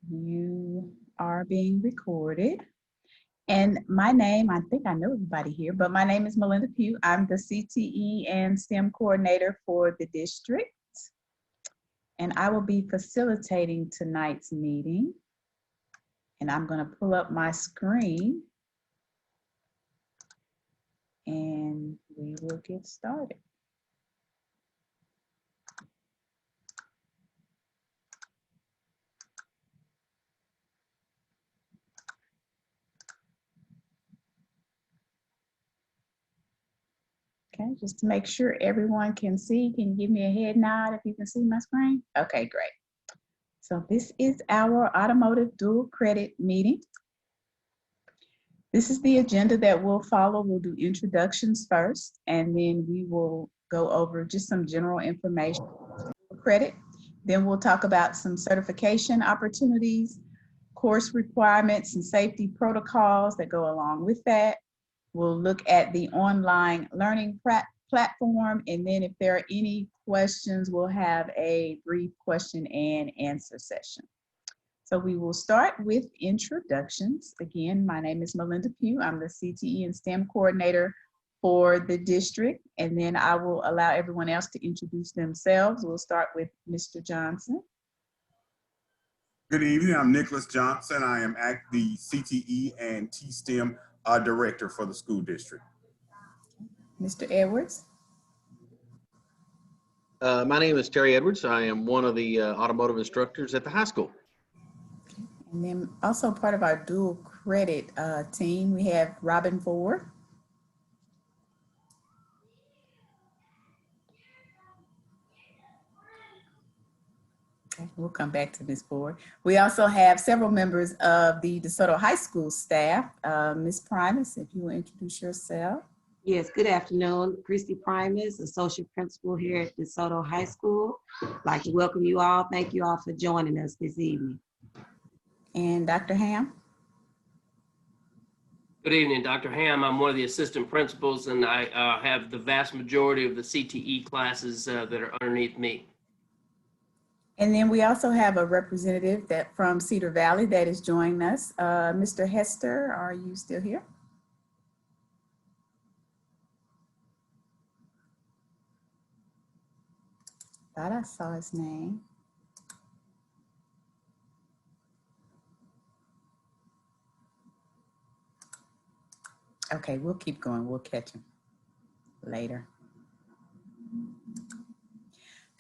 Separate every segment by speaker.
Speaker 1: You are being recorded. And my name, I think I know everybody here, but my name is Melinda Pugh. I'm the CTE and STEM coordinator for the district. And I will be facilitating tonight's meeting. And I'm going to pull up my screen and we will get started. Okay, just to make sure everyone can see, can you give me a head nod if you can see my screen? Okay, great. So this is our automotive dual credit meeting. This is the agenda that we'll follow. We'll do introductions first, and then we will go over just some general information for credit. Then we'll talk about some certification opportunities, course requirements, and safety protocols that go along with that. We'll look at the online learning platform, and then if there are any questions, we'll have a brief question and answer session. So we will start with introductions. Again, my name is Melinda Pugh. I'm the CTE and STEM coordinator for the district, and then I will allow everyone else to introduce themselves. We'll start with Mr. Johnson.
Speaker 2: Good evening, I'm Nicholas Johnson. I am the CTE and T-STEM director for the school district.
Speaker 1: Mr. Edwards.
Speaker 3: My name is Terry Edwards. I am one of the automotive instructors at the high school.
Speaker 1: And then also part of our dual credit team, we have Robin Ford. Okay, we'll come back to Ms. Ford. We also have several members of the DeSoto High School staff. Ms. Primus, if you will introduce yourself.
Speaker 4: Yes, good afternoon. Christy Primus, Associate Principal here at DeSoto High School. I'd like to welcome you all. Thank you all for joining us this evening.
Speaker 1: And Dr. Ham.
Speaker 5: Good evening, Dr. Ham. I'm one of the assistant principals, and I have the vast majority of the CTE classes that are underneath me.
Speaker 1: And then we also have a representative from Cedar Valley that is joining us. Mr. Hester, are you still here? Thought I saw his name. Okay, we'll keep going. We'll catch him later.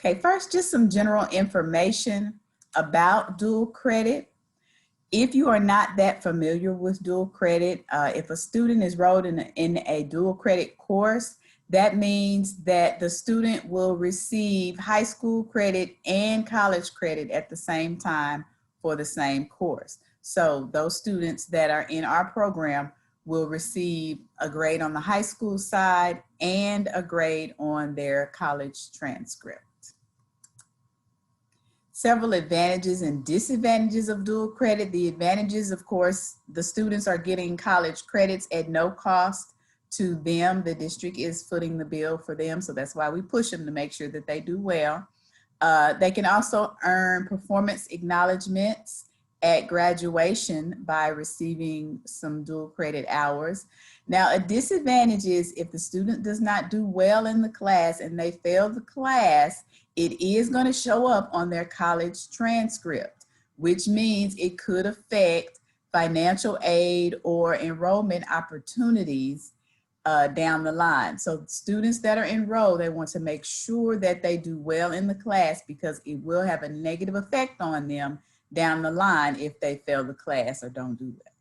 Speaker 1: Okay, first, just some general information about dual credit. If you are not that familiar with dual credit, if a student is enrolled in a dual credit course, that means that the student will receive high school credit and college credit at the same time for the same course. So those students that are in our program will receive a grade on the high school side and a grade on their college transcript. Several advantages and disadvantages of dual credit. The advantages, of course, the students are getting college credits at no cost to them. The district is footing the bill for them, so that's why we push them to make sure that they do well. They can also earn performance acknowledgments at graduation by receiving some dual credit hours. Now, a disadvantage is if the student does not do well in the class and they fail the class, it is going to show up on their college transcript, which means it could affect financial aid or enrollment opportunities down the line. So students that are enrolled, they want to make sure that they do well in the class because it will have a negative effect on them down the line if they fail the class or don't do that.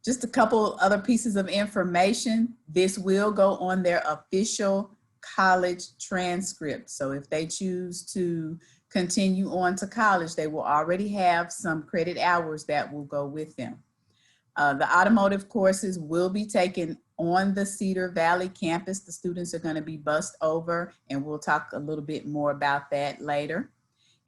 Speaker 1: Just a couple other pieces of information. This will go on their official college transcript. So if they choose to continue on to college, they will already have some credit hours that will go with them. The automotive courses will be taken on the Cedar Valley campus. The students are going to be bused over, and we'll talk a little bit more about that later.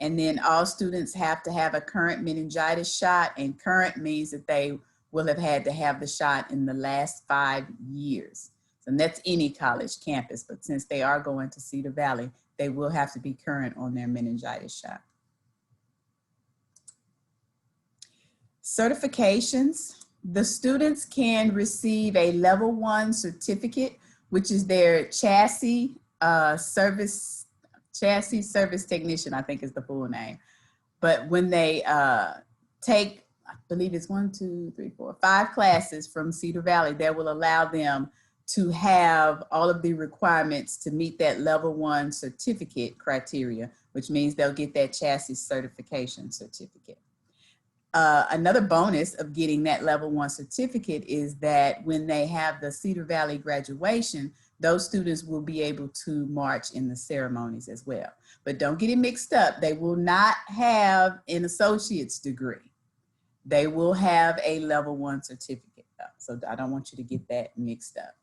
Speaker 1: And then all students have to have a current meningitis shot, and current means that they will have had to have the shot in the last 5 years. And that's any college campus, but since they are going to Cedar Valley, they will have to be current on their meningitis shot. Certifications. The students can receive a level 1 certificate, which is their chassis service technician, I think is the full name. But when they take, I believe it's 5 classes from Cedar Valley, that will allow them to have all of the requirements to meet that level 1 certificate criteria, which means they'll get that chassis certification certificate. Another bonus of getting that level 1 certificate is that when they have the Cedar Valley graduation, those students will be able to march in the ceremonies as well. But don't get it mixed up. They will not have an associate's degree. They will have a level 1 certificate though. So I don't want you to get that mixed up.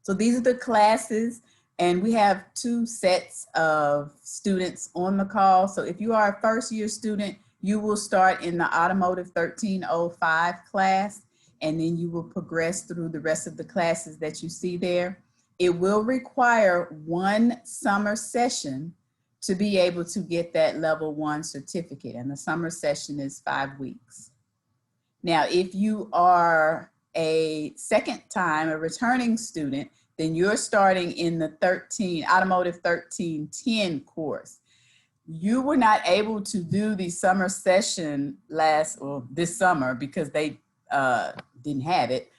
Speaker 1: So these are the classes, and we have 2 sets of students on the call. So if you are a first year student, you will start in the Automotive 1305 class, and then you will progress through the rest of the classes that you see there. It will require 1 summer session to be able to get that level 1 certificate, and the summer session is 5 weeks. Now, if you are a second time, a returning student, then you're starting in the Automotive 1310 course. You were not able to do the summer session this summer because they didn't have it,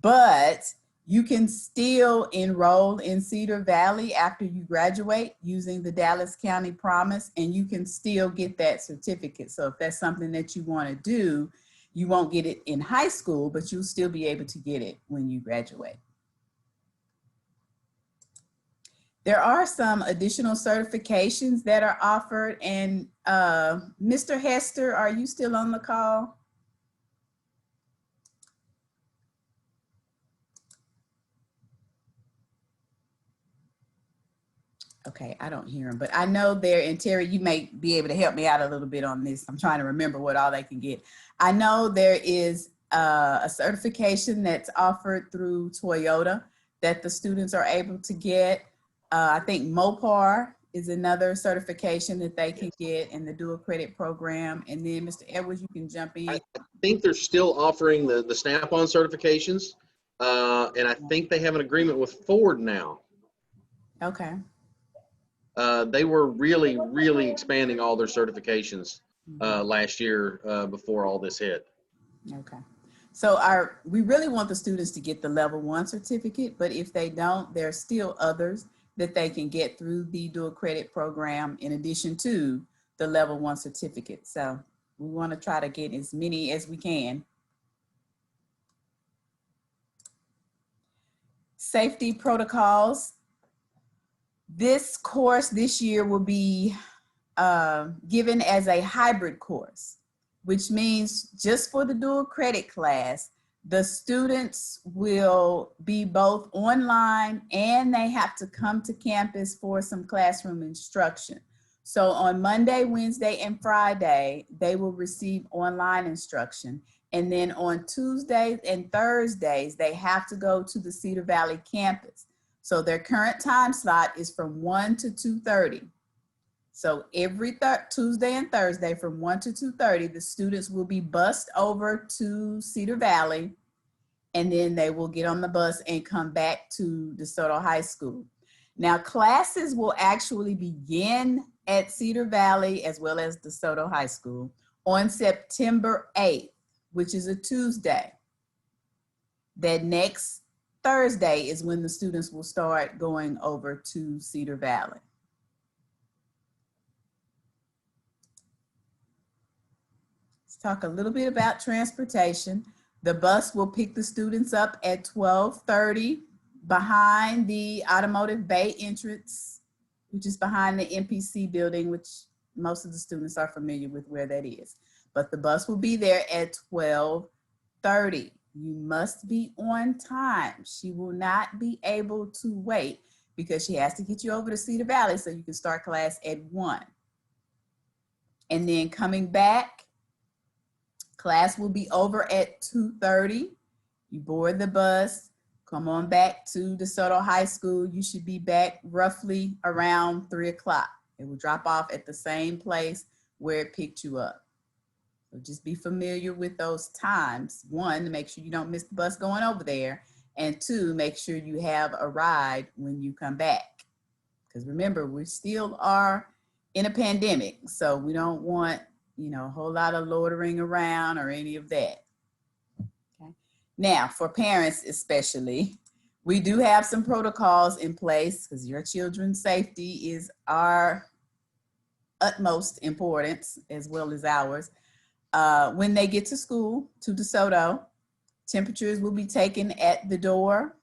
Speaker 1: but you can still enroll in Cedar Valley after you graduate using the Dallas County Promise, and you can still get that certificate. So if that's something that you want to do, you won't get it in high school, but you'll still be able to get it when you graduate. There are some additional certifications that are offered, and Mr. Hester, are you still on the call? Okay, I don't hear him, but I know there, and Terry, you may be able to help me out a little bit on this. I'm trying to remember what all they can get. I know there is a certification that's offered through Toyota that the students are able to get. I think Mopar is another certification that they can get in the dual credit program. And then Mr. Edwards, you can jump in.
Speaker 3: I think they're still offering the Snap-on certifications. And I think they have an agreement with Ford now.
Speaker 1: Okay.
Speaker 3: They were really, really expanding all their certifications last year before all this hit.
Speaker 1: Okay. So we really want the students to get the level 1 certificate, but if they don't, there are still others that they can get through the dual credit program in addition to the level 1 certificate. So we want to try to get as many as we can. Safety protocols. This course this year will be given as a hybrid course, which means just for the dual credit class, the students will be both online and they have to come to campus for some classroom instruction. So on Monday, Wednesday, and Friday, they will receive online instruction. And then on Tuesdays and Thursdays, they have to go to the Cedar Valley campus. So their current time slot is from 1 to 2:30. So every Tuesday and Thursday from 1 to 2:30, the students will be bused over to Cedar Valley, and then they will get on the bus and come back to DeSoto High School. Now, classes will actually begin at Cedar Valley as well as DeSoto High School on September 8th, which is a Tuesday. That next Thursday is when the students will start going over to Cedar Valley. Let's talk a little bit about transportation. The bus will pick the students up at 12:30 behind the Automotive Bay entrance, which is behind the MPC building, which most of the students are familiar with where that is. But the bus will be there at 12:30. You must be on time. She will not be able to wait because she has to get you over to Cedar Valley so you can start class at 1. And then coming back, class will be over at 2:30. You board the bus, come on back to DeSoto High School. You should be back roughly around 3 o'clock. It will drop off at the same place where it picked you up. So just be familiar with those times. One, to make sure you don't miss the bus going over there. And two, make sure you have a ride when you come back. Because remember, we still are in a pandemic. So we don't want, a whole lot of loitering around or any of that. Okay. Now, for parents especially, we do have some protocols in place because your children's safety is our utmost importance as well as ours. When they get to school, to DeSoto, temperatures will be taken at the door.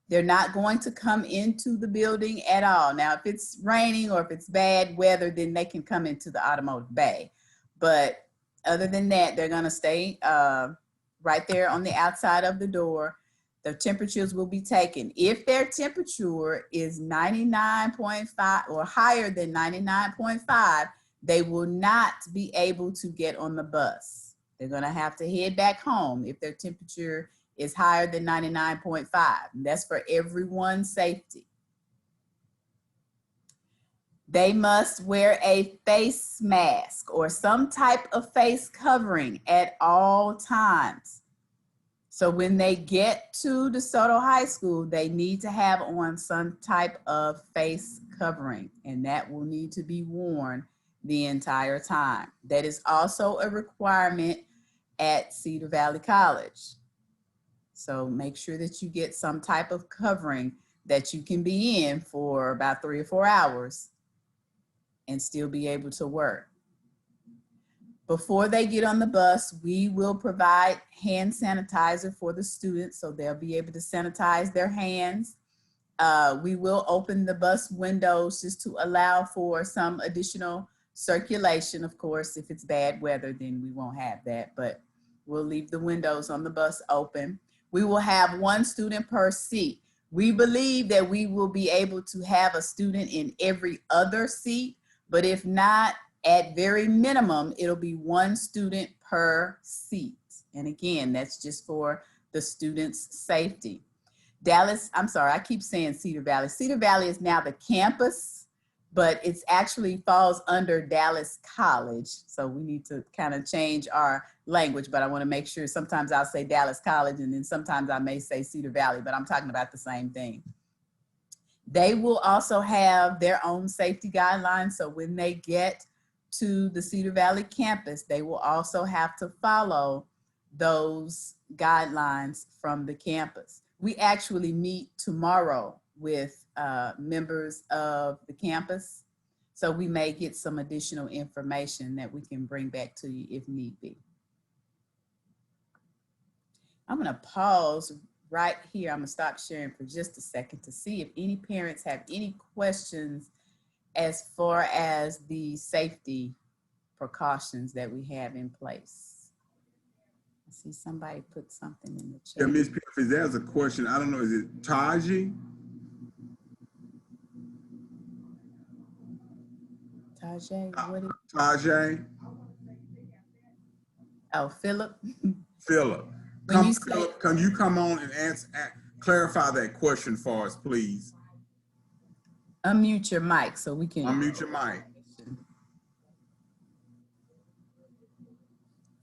Speaker 1: They're not going to come into the building at all. Now, if it's raining or if it's bad weather, then they can come into the automotive bay. But other than that, they're going to stay right there on the outside of the door. The temperatures will be taken. If their temperature is 99.5 or higher than 99.5, they will not be able to get on the bus. They're going to have to head back home if their temperature is higher than 99.5. That's for everyone's safety. They must wear a face mask or some type of face covering at all times. So when they get to DeSoto High School, they need to have on some type of face covering, and that will need to be worn the entire time. That is also a requirement at Cedar Valley College. So make sure that you get some type of covering that you can be in for about 3 or 4 hours and still be able to work. Before they get on the bus, we will provide hand sanitizer for the students so they'll be able to sanitize their hands. We will open the bus windows just to allow for some additional circulation. Of course, if it's bad weather, then we won't have that, but we'll leave the windows on the bus open. We will have 1 student per seat. We believe that we will be able to have a student in every other seat, but if not, at very minimum, it'll be 1 student per seat. And again, that's just for the students' safety. Dallas, I'm sorry, I keep saying Cedar Valley. Cedar Valley is now the campus, but it's actually falls under Dallas College. So we need to kind of change our language, but I want to make sure sometimes I'll say Dallas College and then sometimes I may say Cedar Valley, but I'm talking about the same thing. They will also have their own safety guidelines. So when they get to the Cedar Valley campus, they will also have to follow those guidelines from the campus. We actually meet tomorrow with members of the campus, so we may get some additional information that we can bring back to you if need be. I'm gonna pause right here. I'm gonna stop sharing for just a second to see if any parents have any questions as far as the safety precautions that we have in place. I see somebody put something in the chat.
Speaker 2: Yeah, Ms. Piff, there's a question. I don't know, is it Taji?
Speaker 1: Tajay, what is?
Speaker 2: Tajay?
Speaker 1: Oh, Philip.
Speaker 2: Philip. Philip, can you come on and clarify that question for us, please?
Speaker 1: Unmute your mic so we can.
Speaker 2: Unmute your mic.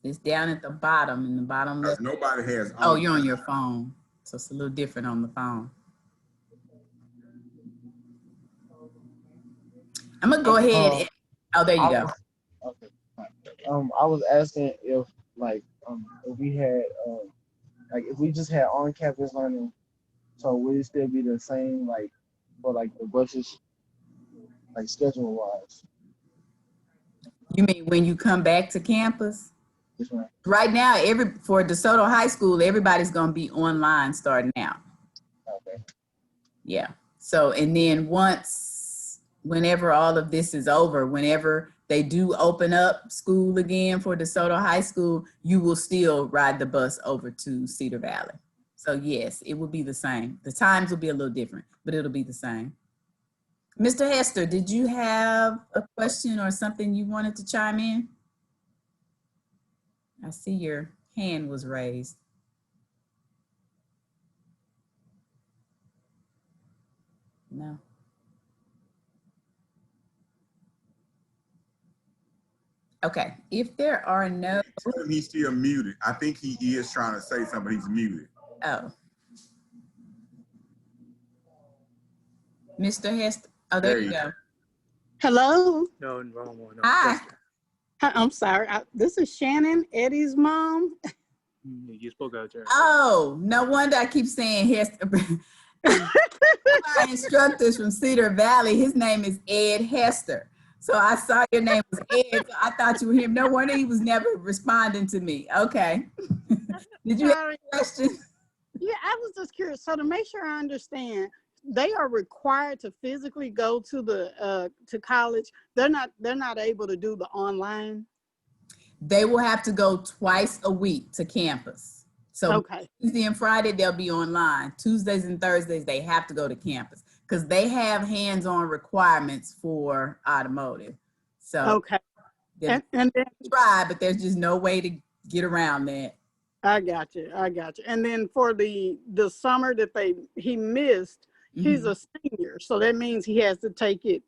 Speaker 1: It's down at the bottom, in the bottom left.
Speaker 2: Nobody has.
Speaker 1: Oh, you're on your phone, so it's a little different on the phone. I'm gonna go ahead. Oh, there you go.
Speaker 6: Okay. I was asking if we had if we just had on-campus learning, so would it still be the same for the buses, schedule wise?
Speaker 1: You mean when you come back to campus?
Speaker 6: Yes, ma'am.
Speaker 1: Right now, for DeSoto High School, everybody's gonna be online starting out.
Speaker 6: Okay.
Speaker 1: Yeah. So, and then whenever all of this is over, whenever they do open up school again for DeSoto High School, you will still ride the bus over to Cedar Valley. So yes, it will be the same. The times will be a little different, but it'll be the same. Mr. Hester, did you have a question or something you wanted to chime in? I see your hand was raised. No. Okay, if there are no,
Speaker 2: Tell him he's still muted. I think he is trying to say something, he's muted.
Speaker 1: oh, Mr. Hester, oh,
Speaker 2: There
Speaker 1: there you
Speaker 2: you
Speaker 1: go.
Speaker 7: Hello.
Speaker 8: No, wrong one. No,
Speaker 1: Hi.
Speaker 7: Hi, I'm sorry. This is Shannon, Eddie's mom.
Speaker 8: you spoke out there.
Speaker 1: Oh, no wonder I keep saying Hester. My instructors from Cedar Valley, his name is Ed Hester. So I saw your name was Ed, so I thought you were him. No wonder he was never responding to me. Okay. Did you have
Speaker 7: Sorry.
Speaker 1: a question?
Speaker 7: Yeah, I was just curious. So to make sure I understand, they are required to physically go to the to college. They're not able to do the online.
Speaker 1: They will have to go twice a week to campus. So
Speaker 7: Okay.
Speaker 1: Tuesday and Friday, they'll be online. Tuesdays and Thursdays, they have to go to campus because they have hands-on requirements for automotive. So
Speaker 7: Okay.
Speaker 1: they
Speaker 7: And then
Speaker 1: try, but there's just no way to get around that.
Speaker 7: I got you. And then for the summer that he missed, he's a senior. So that means he has to take it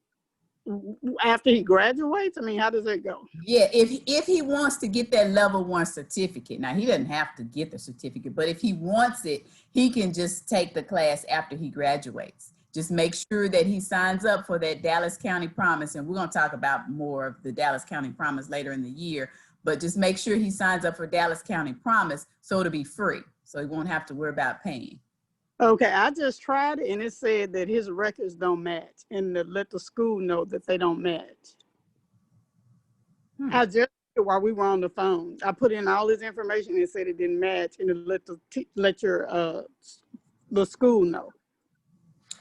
Speaker 7: after he graduates. I mean, how does that go?
Speaker 1: Yeah, if he wants to get that level 1 certificate, now he doesn't have to get the certificate, but if he wants it, he can just take the class after he graduates. Just make sure that he signs up for that Dallas County Promise, and we're going to talk about more of the Dallas County Promise later in the year, but just make sure he signs up for Dallas County Promise so it'll be free, so he won't have to worry about paying.
Speaker 7: Okay, I just tried it and it said that his records don't match and to let the school know that they don't match. I just, while we were on the phone, I put in all his information and it said it didn't match and it let the school know.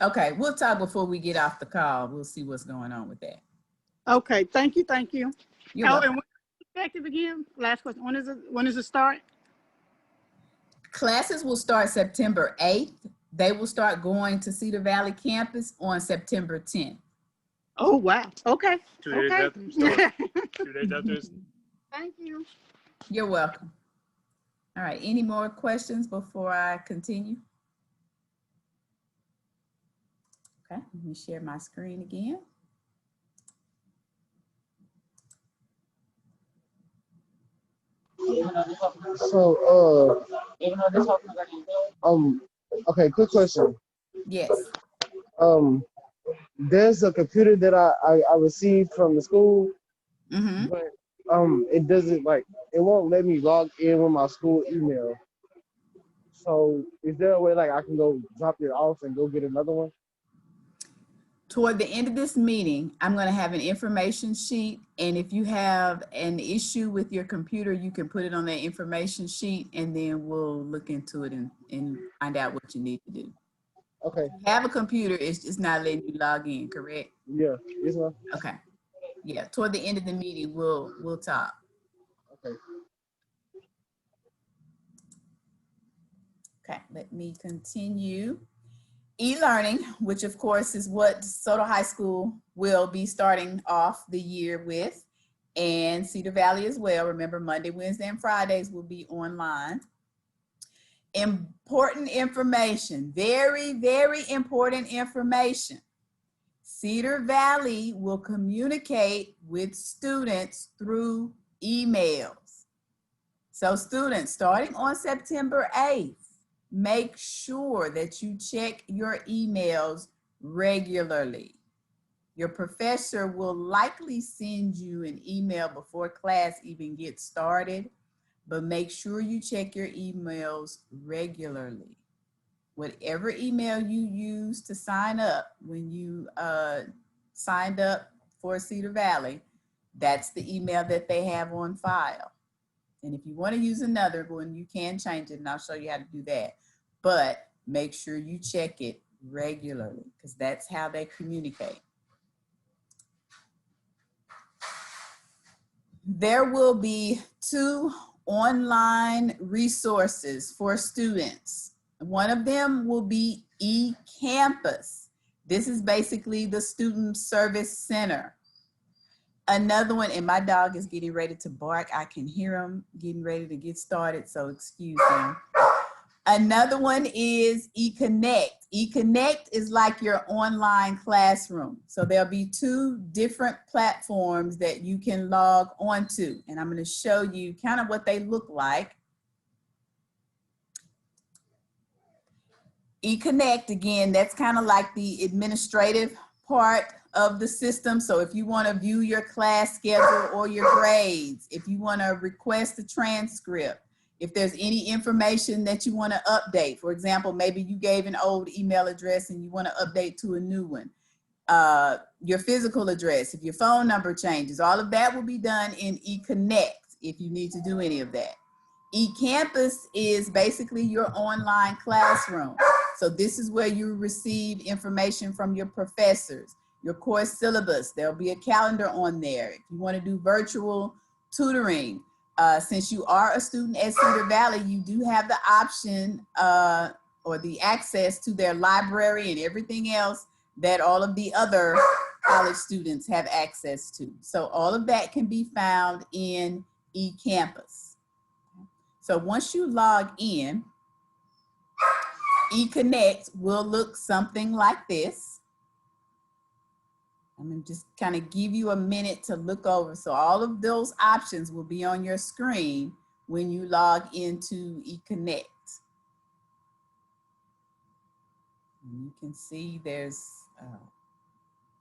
Speaker 1: Okay, we'll talk before we get off the call. We'll see what's going on with that.
Speaker 7: Okay, thank you.
Speaker 1: You're welcome.
Speaker 7: And when is it effective again? Last question. When does it start?
Speaker 1: Classes will start September 8th. They will start going to Cedar Valley campus on September 10th.
Speaker 7: Oh, wow. Okay.
Speaker 8: 2 days
Speaker 7: Okay.
Speaker 8: after it started. 2 days after it.
Speaker 7: Thank you.
Speaker 1: You're welcome. All right, any more questions before I continue? Okay, let me share my screen again.
Speaker 6: So, okay, quick question.
Speaker 1: Yes.
Speaker 6: There's a computer that I received from the school,
Speaker 1: Mm-hmm.
Speaker 6: but it doesn't it won't let me log in with my school email. So is there a way I can go drop it off and go get another one?
Speaker 1: Toward the end of this meeting, I'm going to have an information sheet, and if you have an issue with your computer, you can put it on that information sheet, and then we'll look into it and find out what you need to do.
Speaker 6: Okay.
Speaker 1: If you have a computer, it's just not letting you log in, correct?
Speaker 6: Yeah. Yes, ma'am.
Speaker 1: Okay. Yeah. Toward the end of the meeting, we'll talk.
Speaker 6: Okay.
Speaker 1: Okay. Let me continue. E-learning, which of course is what DeSoto High School will be starting off the year with, and Cedar Valley as well. Remember, Monday, Wednesday, and Fridays will be online. Important information, very, very important information. Cedar Valley will communicate with students through emails. So students, starting on September 8th, make sure that you check your emails regularly. Your professor will likely send you an email before class even gets started, but make sure you check your emails regularly. Whatever email you use to sign up when you signed up for Cedar Valley, that's the email that they have on file. And if you want to use another one, you can change it, and I'll show you how to do that. But make sure you check it regularly because that's how they communicate. There will be 2 online resources for students. One of them will be eCampus. This is basically the Student Service Center. Another one, and my dog is getting ready to bark. I can hear him getting ready to get started, so excuse him. Another one is eConnect. eConnect is like your online classroom. So there'll be two different platforms that you can log onto. And I'm going to show you kind of what they look like. eConnect, again, that's kind of like the administrative part of the system. So if you want to view your class schedule or your grades, if you want to request a transcript, if there's any information that you want to update, for example, maybe you gave an old email address and you want to update to a new one, your physical address, if your phone number changes, all of that will be done in eConnect if you need to do any of that. eCampus is basically your online classroom. So this is where you receive information from your professors, your course syllabus. There'll be a calendar on there. If you want to do virtual tutoring, since you are a student at Cedar Valley, you do have the option or the access to their library and everything else that all of the other college students have access to. So all of that can be found in eCampus. So once you log in, eConnect will look something like this. I'm gonna just kind of give you a minute to look over. So all of those options will be on your screen when you log into eConnect. And you can see there's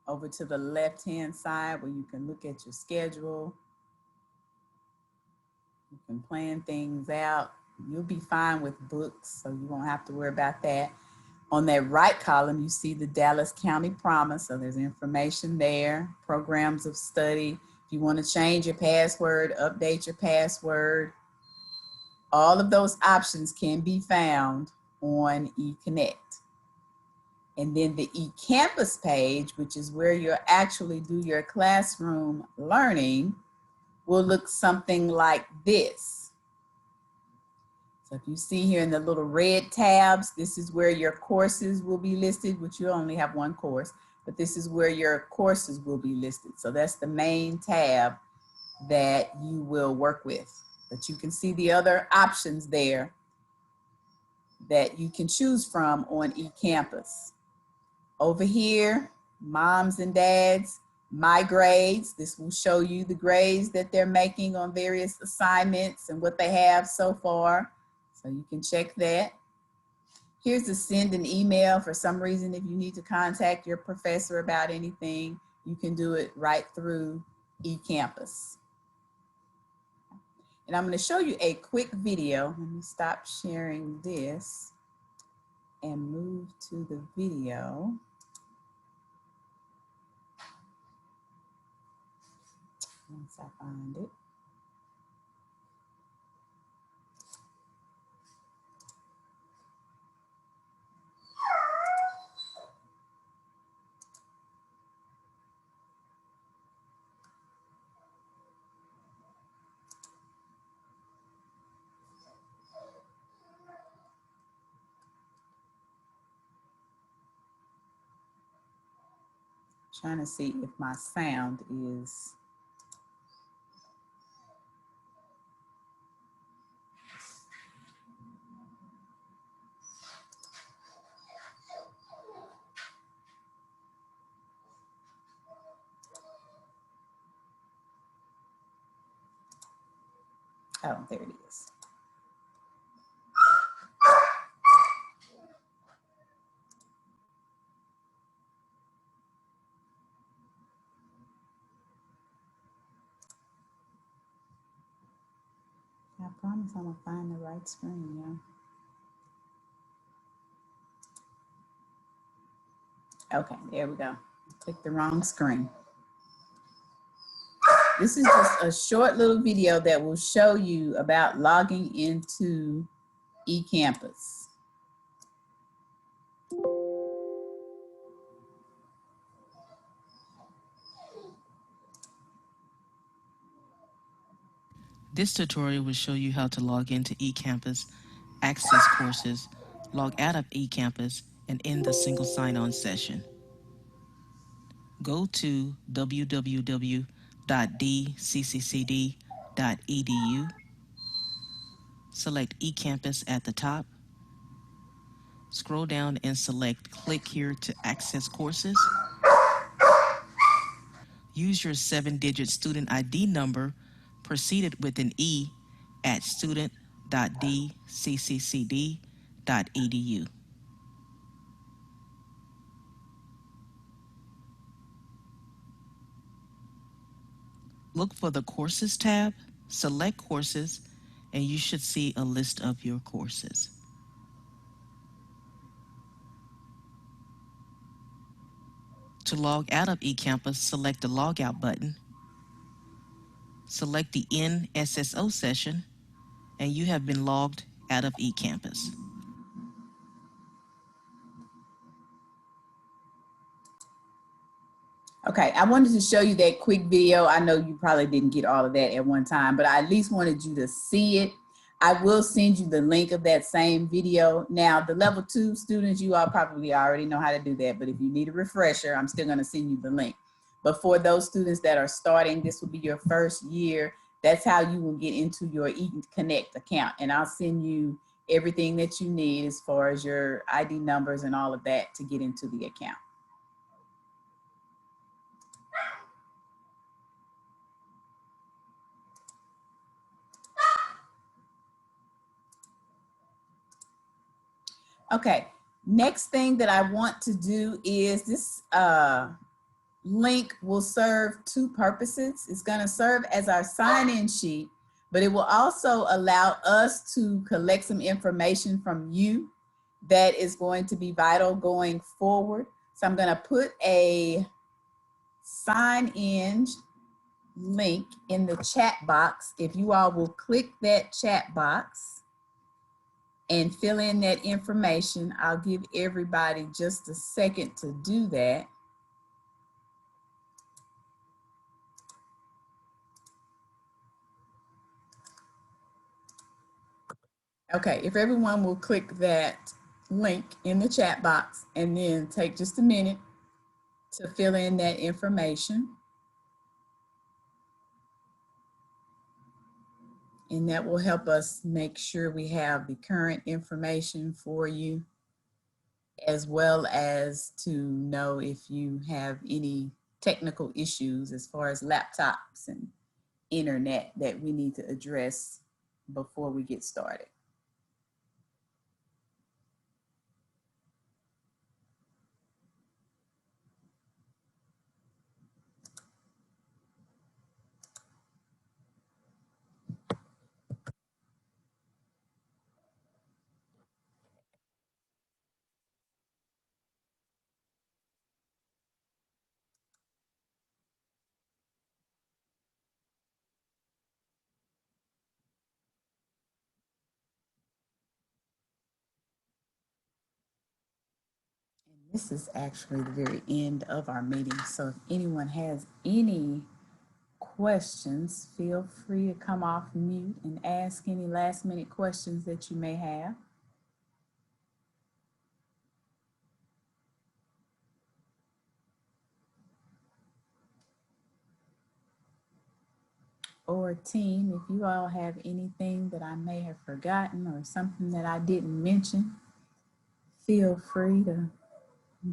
Speaker 1: over to the left-hand side where you can look at your schedule. You can plan things out. You'll be fine with books, so you won't have to worry about that. On that right column, you see the Dallas County Promise. So there's information there, programs of study. If you want to change your password, update your password, all of those options can be found on eConnect. And then the eCampus page, which is where you'll actually do your classroom learning, will look something like this. So if you see here in the little red tabs, this is where your courses will be listed, which you only have one course, but this is where your courses will be listed. So that's the main tab that you will work with. But you can see the other options there that you can choose from on eCampus. Over here, moms and dads, my grades. This will show you the grades that they're making on various assignments and what they have so far. So you can check that. Here's to send an email. For some reason, if you need to contact your professor about anything, you can do it right through eCampus. And I'm going to show you a quick video. Let me stop sharing this and move to the video. Once I find it. Trying to see if my sound is. Oh, there it is. I promise I'm gonna find the right screen, yeah. Okay, there we go. Click the wrong screen. This is just a short little video that will show you about logging into eCampus.
Speaker 9: This tutorial will show you how to log into eCampus, access courses, log out of eCampus, and end the single sign-on session. Go to www.dcccd.edu, select eCampus at the top, Scroll down and select Click here to access courses. Use your 7-digit student ID number preceded with an E at student.dcccd.edu. Look for the Courses tab, select Courses, and you should see a list of your courses. To log out of eCampus, select the Logout button. Select the End SSO session, and you have been logged out of eCampus.
Speaker 1: Okay, I wanted to show you that quick video. I know you probably didn't get all of that at one time, but I at least wanted you to see it. I will send you the link of that same video. Now, the level 2 students, you all probably already know how to do that, but if you need a refresher, I'm still gonna send you the link. But for those students that are starting, this will be your first year. That's how you will get into your eConnect account. And I'll send you everything that you need as far as your ID numbers and all of that to get into the account. Okay, next thing that I want to do is this link will serve 2 purposes. It's going to serve as our sign-in sheet, but it will also allow us to collect some information from you that is going to be vital going forward. So I'm going to put a sign-in link in the chat box. If you all will click that chat box and fill in that information. I'll give everybody just a second to do that. Okay, if everyone will click that link in the chat box and then take just a minute to fill in that information. And that will help us make sure we have the current information for you, as well as to know if you have any technical issues as far as laptops and internet that we need to address before we get started. This is actually the very end of our meeting. So if anyone has any questions, feel free to come off mute and ask any last minute questions that you may have. Or team, if you all have anything that I may have forgotten or something that I didn't mention, feel free to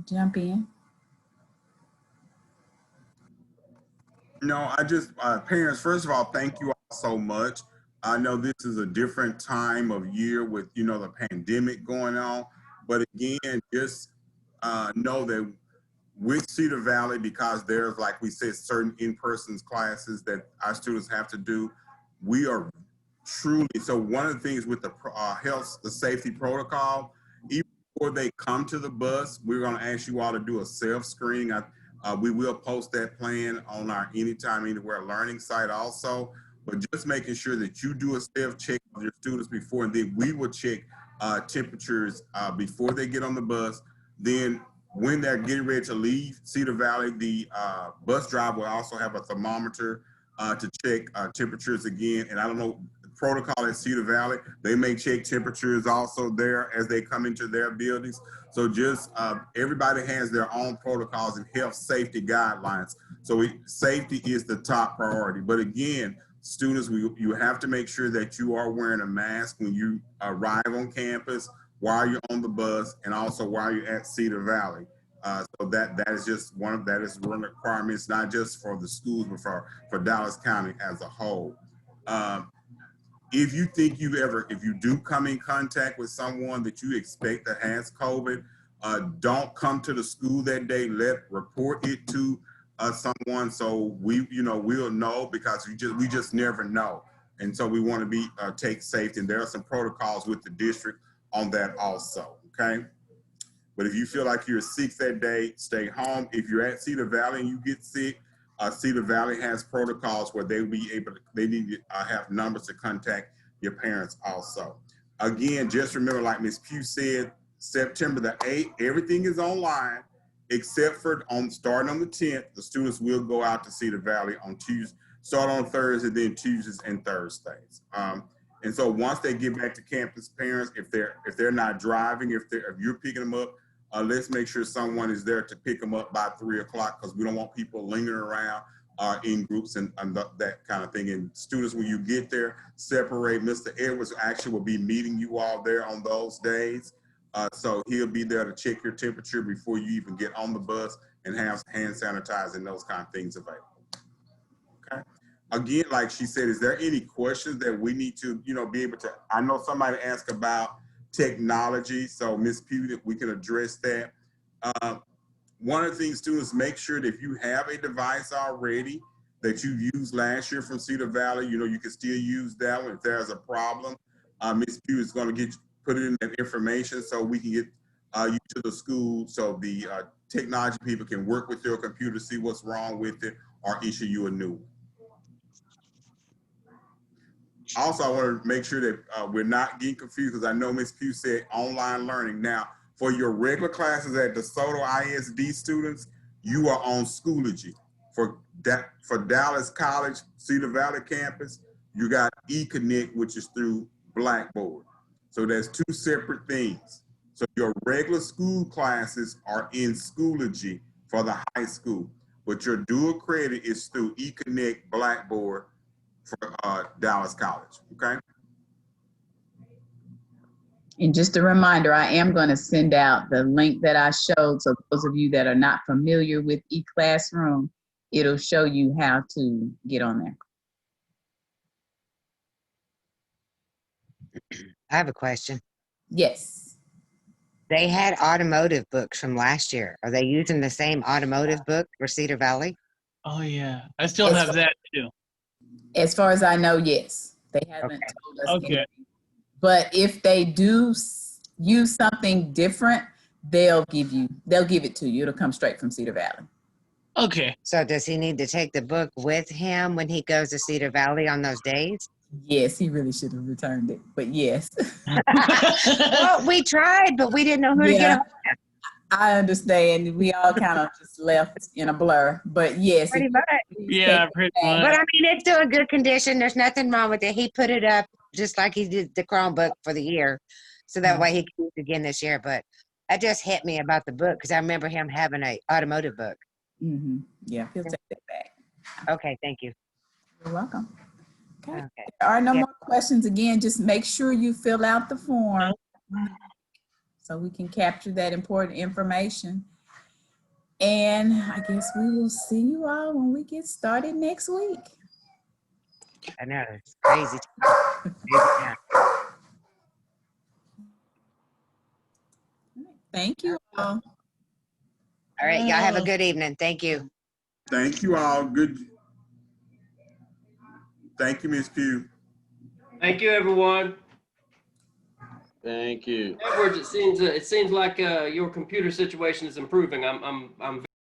Speaker 1: jump in.
Speaker 2: No, I just, parents, first of all, thank you all so much. I know this is a different time of year with, you know, the pandemic going on. But again, just know that with Cedar Valley, because there's, like we said, certain in-person classes that our students have to do, we are truly, so one of the things with the health, the safety protocol, even before they come to the bus, we're going to ask you all to do a self-screening. We will post that plan on our Anytime, Anywhere Learning site also, but just making sure that you do a self-check of your students before, and then we will check temperatures before they get on the bus. Then when they're getting ready to leave Cedar Valley, the bus driver will also have a thermometer to check temperatures again. And I don't know, protocol at Cedar Valley, they may check temperatures also there as they come into their buildings. So just everybody has their own protocols and health safety guidelines. So safety is the top priority. But again, students, you have to make sure that you are wearing a mask when you arrive on campus. while you're on the bus and also while you're at Cedar Valley. So that is just one of the requirements, not just for the schools, but for Dallas County as a whole. If you think if you do come in contact with someone that you expect that has COVID, don't come to the school that day. Report it to someone so we'll know, because we just never know. And so we want to take safety. And there are some protocols with the district on that also, okay? But if you feel like you're sick that day, stay home. If you're at Cedar Valley and you get sick, Cedar Valley has protocols where they need to have numbers to contact your parents also. Again, just remember, like Ms. Pugh said, September the 8th, everything is online except for starting on the 10th, the students will go out to Cedar Valley on Tuesday, start on Thursday, then Tuesdays and Thursdays. And so once they get back to campus, parents, if they're not driving, if you're picking them up, let's make sure someone is there to pick them up by 3 o'clock, because we don't want people lingering around in groups and that kind of thing. And students, when you get there, separate. Mr. Edwards actually will be meeting you all there on those days. So he'll be there to check your temperature before you even get on the bus, and have hand sanitizer and those kind of things available. Okay. Again, like she said, is there any questions that we need to, be able to? I know somebody asked about technology, so Ms. Pugh, we can address that. One of the things, students, make sure that if you have a device already that you used last year from Cedar Valley, you can still use that one. If there's a problem, Ms. Pugh is going to put it in that information so we can get you to the school, so the technology people can work with your computer, see what's wrong with it, or issue you a new one. Also, I want to make sure that we're not getting confused, because I know Ms. Pugh said online learning. Now, for your regular classes at DeSoto ISD students, you are on Schoology. For Dallas College, Cedar Valley campus, you got eConnect, which is through Blackboard. So there's two separate things. So your regular school classes are in Schoology for the high school, but your dual credit is through eConnect Blackboard for Dallas College, okay?
Speaker 1: And just a reminder, I am going to send out the link that I showed. So those of you that are not familiar with eClassroom, it'll show you how to get on there.
Speaker 10: I have a question.
Speaker 1: Yes.
Speaker 10: They had automotive books from last year. Are they using the same automotive book for Cedar Valley?
Speaker 8: Oh yeah, I still have that too.
Speaker 1: As far as I know, yes. They haven't told us anything. But if they do use something different, they'll give it to you. It'll come straight from Cedar Valley.
Speaker 8: Okay.
Speaker 10: So does he need to take the book with him when he goes to Cedar Valley on those days?
Speaker 1: Yes, he really should have returned it, but yes.
Speaker 10: Well, we tried, but we didn't know who to get hold of.
Speaker 1: I understand. We all kind of just left in a blur, but yes.
Speaker 10: Pretty much.
Speaker 8: Yeah, pretty much.
Speaker 10: But I mean, it's still in good condition. There's nothing wrong with it. He put it up just like he did the Chromebook for the year. So that way he can use it again this year. But that just hit me about the book, because I remember him having an automotive book.
Speaker 1: Mm-hmm. Yeah, he'll take it back.
Speaker 10: Okay, thank you.
Speaker 1: You're welcome. Okay. There are no more questions. Again, just make sure you fill out the form so we can capture that important information. And I guess we will see you all when we get started next week.
Speaker 10: I know, it's crazy.
Speaker 1: Thank you all.
Speaker 10: All right, y'all have a good evening. Thank you.
Speaker 2: Thank you all. Good. Thank you, Ms. Pugh.
Speaker 5: Thank you, everyone.
Speaker 3: Thank you.
Speaker 5: Edwards, it seems like your computer situation is improving. I'm